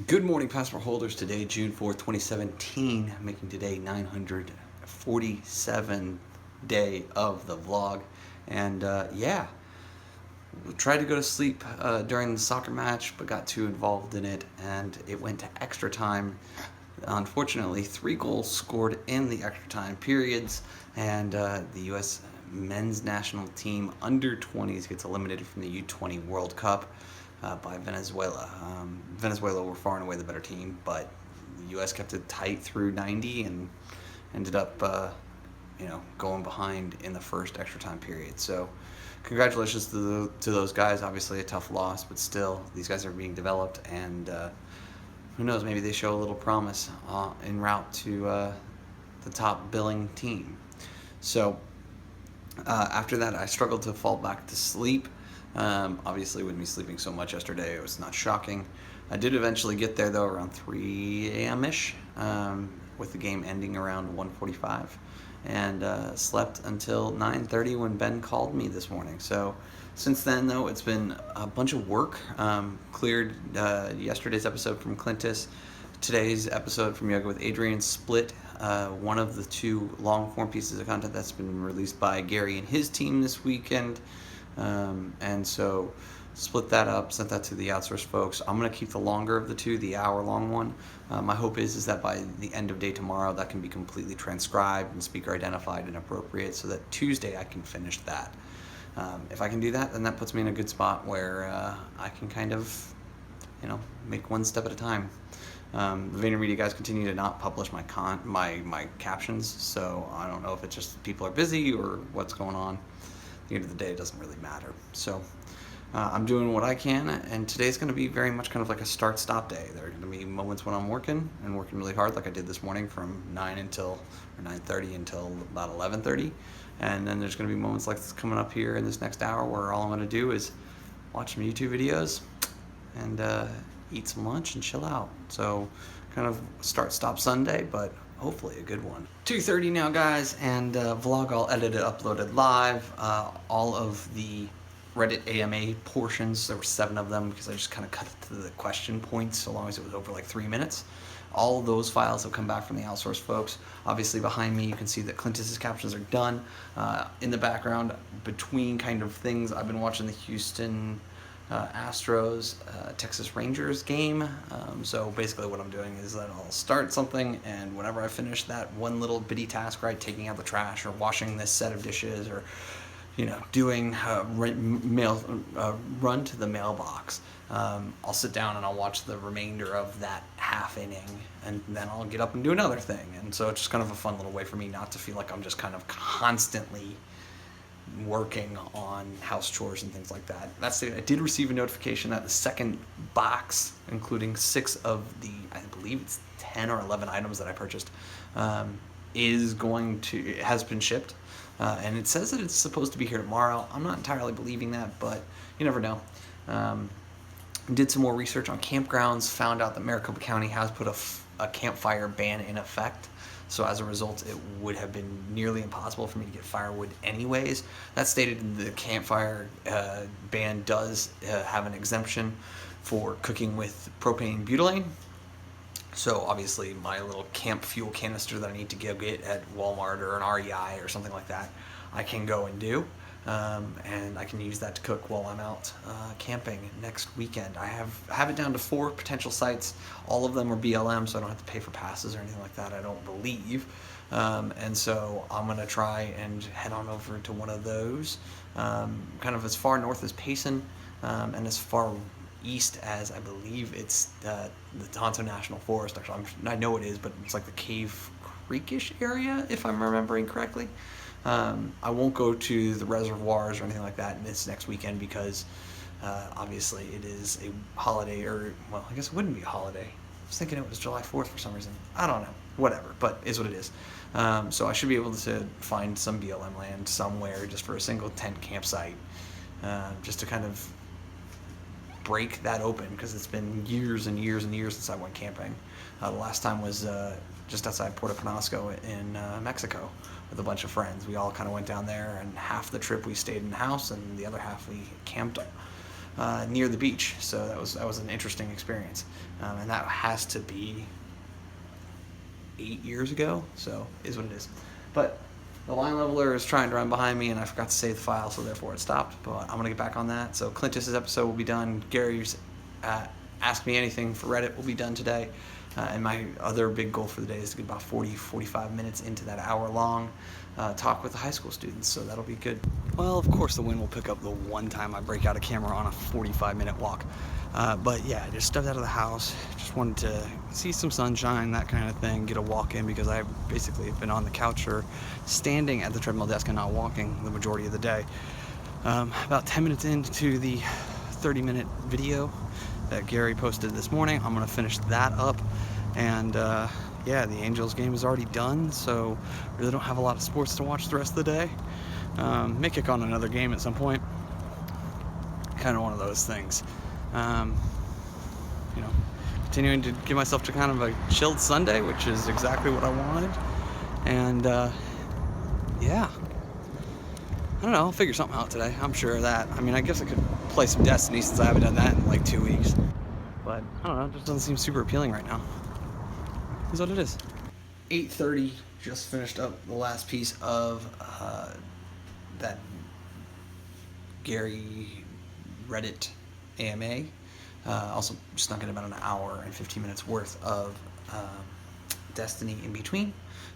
Good morning, passport holders. Today, June 4th, 2017, making today 947th day of the vlog. And we tried to go to sleep during the soccer match, but got too involved in it, and it went to extra time. Unfortunately, 3 goals scored in the extra time periods, and the U.S. men's national team under 20s gets eliminated from the U20 World Cup by Venezuela. Venezuela were far and away the better team, but the U.S. kept it tight through 90 and ended up, going behind in the first extra time period. So, congratulations to those guys. Obviously, a tough loss, but still, these guys are being developed, and who knows? Maybe they show a little promise en route to the top billing team. So, after that, I struggled to fall back to sleep. Obviously, with me sleeping so much yesterday, it was not shocking. I did eventually get there, though, around 3 a.m.-ish, with the game ending around 1:45, and slept until 9:30 when Ben called me this morning. So since then, though, it's been a bunch of work. Cleared yesterday's episode from Clintus, today's episode from Yoga with Adrian, split one of the 2 long-form pieces of content that's been released by Gary and his team this weekend. And so split that up, sent that to the outsourced folks. I'm going to keep the longer of the 2, the hour-long one. My hope is that by the end of day tomorrow, that can be completely transcribed and speaker identified and appropriate, so that Tuesday I can finish that. If I can do that, then that puts me in a good spot where I can kind of, make one step at a time. The VaynerMedia guys continue to not publish my captions, so I don't know if it's just people are busy or what's going on. At the end of the day, it doesn't really matter. So I'm doing what I can, and today's going to be very much kind of like a start-stop day. There are going to be moments when I'm working really hard, like I did this morning from 9:30 until about 11:30, and then there's going to be moments like this coming up here in this next hour where all I'm going to do is watch some YouTube videos and eat some lunch and chill out. So kind of start-stop Sunday, but hopefully a good one. 2:30 now, guys, and vlog all edited, uploaded live. All of the Reddit AMA portions, there were 7 of them because I just kind of cut it to the question points so long as it was over like 3 minutes. All of those files have come back from the outsourced folks. Obviously behind me you can see that Clintus's captions are done. In the background, between kind of things, I've been watching the Houston Astros Texas Rangers game. So basically what I'm doing is that I'll start something, and whenever I finish that one little bitty task, right, taking out the trash or washing this set of dishes or doing run to the mailbox, I'll sit down and I'll watch the remainder of that half inning, and then I'll get up and do another thing. And so it's just kind of a fun little way for me not to feel like I'm just kind of constantly working on house chores and things like that. That's it. I did receive a notification that the second box, including 6 of the, I believe it's 10 or 11 items that I purchased, it has been shipped. And it says that it's supposed to be here tomorrow. I'm not entirely believing that, but you never know. Did some more research on campgrounds, found out that Maricopa County has put a campfire ban in effect. So as a result, it would have been nearly impossible for me to get firewood anyways. That stated, the campfire ban does have an exemption for cooking with propane butylene. So obviously my little camp fuel canister that I need to go get at Walmart or an REI or something like that, I can go and do. And I can use that to cook while I'm out camping next weekend. I have it down to 4 potential sites. All of them are BLM, so I don't have to pay for passes or anything like that, I don't believe. And so I'm going to try and head on over to one of those, kind of as far north as Payson, and as far east as, I believe it's the Tonto National Forest. Actually, I know it is, but it's like the Cave Creek-ish area, if I'm remembering correctly. I won't go to the reservoirs or anything like that this next weekend because obviously it is a holiday, or, well, I guess it wouldn't be a holiday. I was thinking it was July 4th for some reason. I don't know. Whatever, but it is what it is. So I should be able to find some BLM land somewhere just for a single tent campsite, just to kind of break that open, because it's been years and years and years since I went camping. The last time was just outside Puerto Penasco in Mexico with a bunch of friends. We all kind of went down there, and half the trip we stayed in the house, and the other half we camped near the beach. So that was an interesting experience, and that has to be 8 years ago. So is what it is. But the line leveler is trying to run behind me, and I forgot to save the file, so therefore it stopped. But I'm gonna get back on that. So Clintus's episode will be done. Gary's Ask Me Anything for Reddit will be done today. And my other big goal for the day is to get about 45 minutes into that hour-long talk with the high school students, so that'll be good. Well, of course the wind will pick up the one time I break out a camera on a 45-minute walk. But yeah, I just stepped out of the house, just wanted to see some sunshine, that kind of thing, get a walk in, because I basically have been on the couch or standing at the treadmill desk and not walking the majority of the day. About 10 minutes into the 30-minute video that Gary posted this morning, I'm going to finish that up. And yeah, the Angels game is already done, so really don't have a lot of sports to watch the rest of the day. May kick on another game at some point. Kind of one of those things. You know, continuing to give myself to kind of a chilled Sunday, which is exactly what I wanted. And yeah, I don't know, I'll figure something out today. I'm sure of that. I mean, I guess I could play some Destiny since I haven't done that in like 2 weeks. But I don't know, it just doesn't seem super appealing right now. Is what it is. 8:30, just finished up the last piece of that Gary Reddit AMA. Also snuck in about an hour and 15 minutes worth of Destiny in between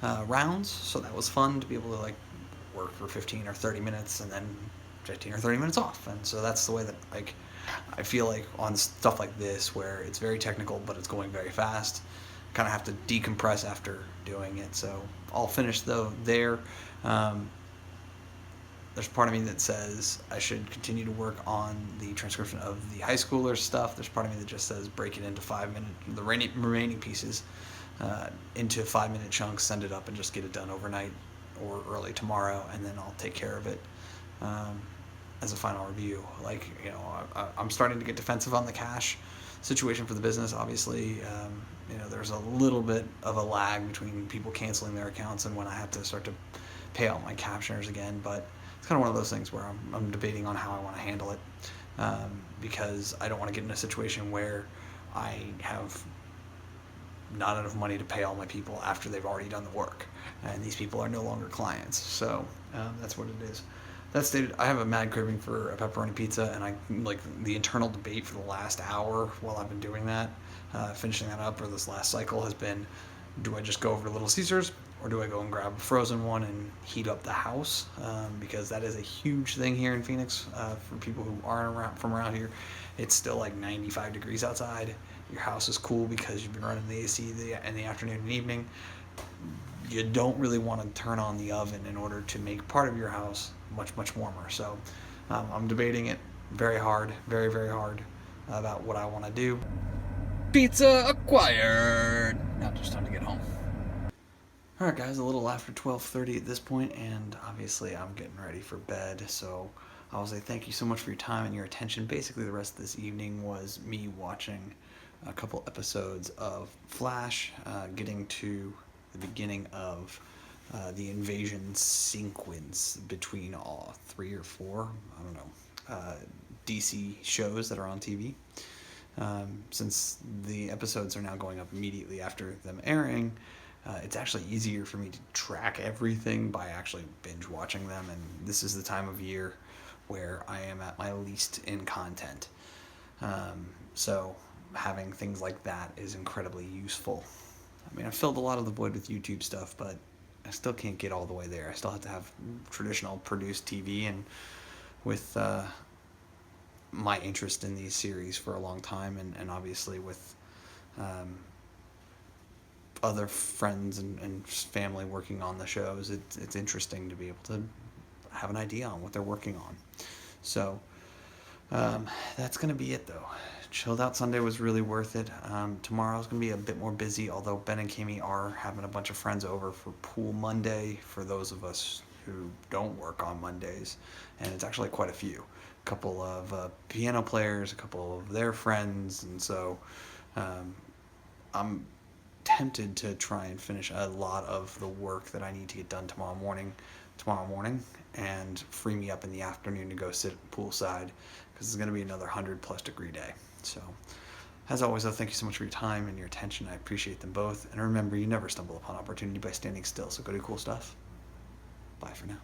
rounds, so that was fun to be able to like work for 15 or 30 minutes and then 15 or 30 minutes off. And so that's the way that like I feel like on stuff like this where it's very technical but it's going very fast, kind of have to decompress after doing it. So I'll finish though there. There's part of me that says I should continue to work on the transcription of the high schooler stuff. There's part of me that just says break it into 5-minute, the remaining pieces into 5-minute chunks, send it up and just get it done overnight or early tomorrow, and then I'll take care of it as a final review. Like, you know, I'm starting to get defensive on the cash situation for the business. Obviously, you know, there's a little bit of a lag between people canceling their accounts and when I have to start to pay out my captioners again. But it's kind of one of those things where I'm debating on how I want to handle it, because I don't want to get in a situation where I have not enough money to pay all my people after they've already done the work, and these people are no longer clients. So that's what it is. That stated, I have a mad craving for a pepperoni pizza, and I like the internal debate for the last hour while I've been doing that, finishing that up, or this last cycle has been, do I just go over to Little Caesars, or do I go and grab a frozen one and heat up the house? Because that is a huge thing here in Phoenix for people who aren't from around here. It's still like 95 degrees outside. Your house is cool because you've been running the AC in the afternoon and evening. You don't really want to turn on the oven in order to make part of your house much warmer. So I'm debating it very hard, very hard about what I want to do. Pizza acquired. Now just time to get home. All right, guys, a little after 12:30 at this point, and obviously I'm getting ready for bed. So I will say thank you so much for your time and your attention. Basically, the rest of this evening was me watching a couple episodes of Flash, getting to the beginning of the invasion sequence between all 3 or 4, I don't know, DC shows that are on TV. Since the episodes are now going up immediately after them airing, it's actually easier for me to track everything by actually binge watching them, and this is the time of year where I am at my least in content. So having things like that is incredibly useful. I mean, I filled a lot of the void with YouTube stuff, but I still can't get all the way there. I still have to have traditional produced TV, and with my interest in these series for a long time, and obviously with other friends and family working on the shows, it's interesting to be able to have an idea on what they're working on. So that's going to be it, though. Chilled Out Sunday was really worth it. Tomorrow's going to be a bit more busy, although Ben and Kami are having a bunch of friends over for Pool Monday for those of us who don't work on Mondays, and it's actually quite a few. A couple of piano players, a couple of their friends, and so I'm tempted to try and finish a lot of the work that I need to get done tomorrow morning tomorrow morning and free me up in the afternoon to go sit poolside because it's going to be another 100+ degree day. So, as always, though, thank you so much for your time and your attention. I appreciate them both. And remember, you never stumble upon opportunity by standing still. So go do cool stuff. Bye for now.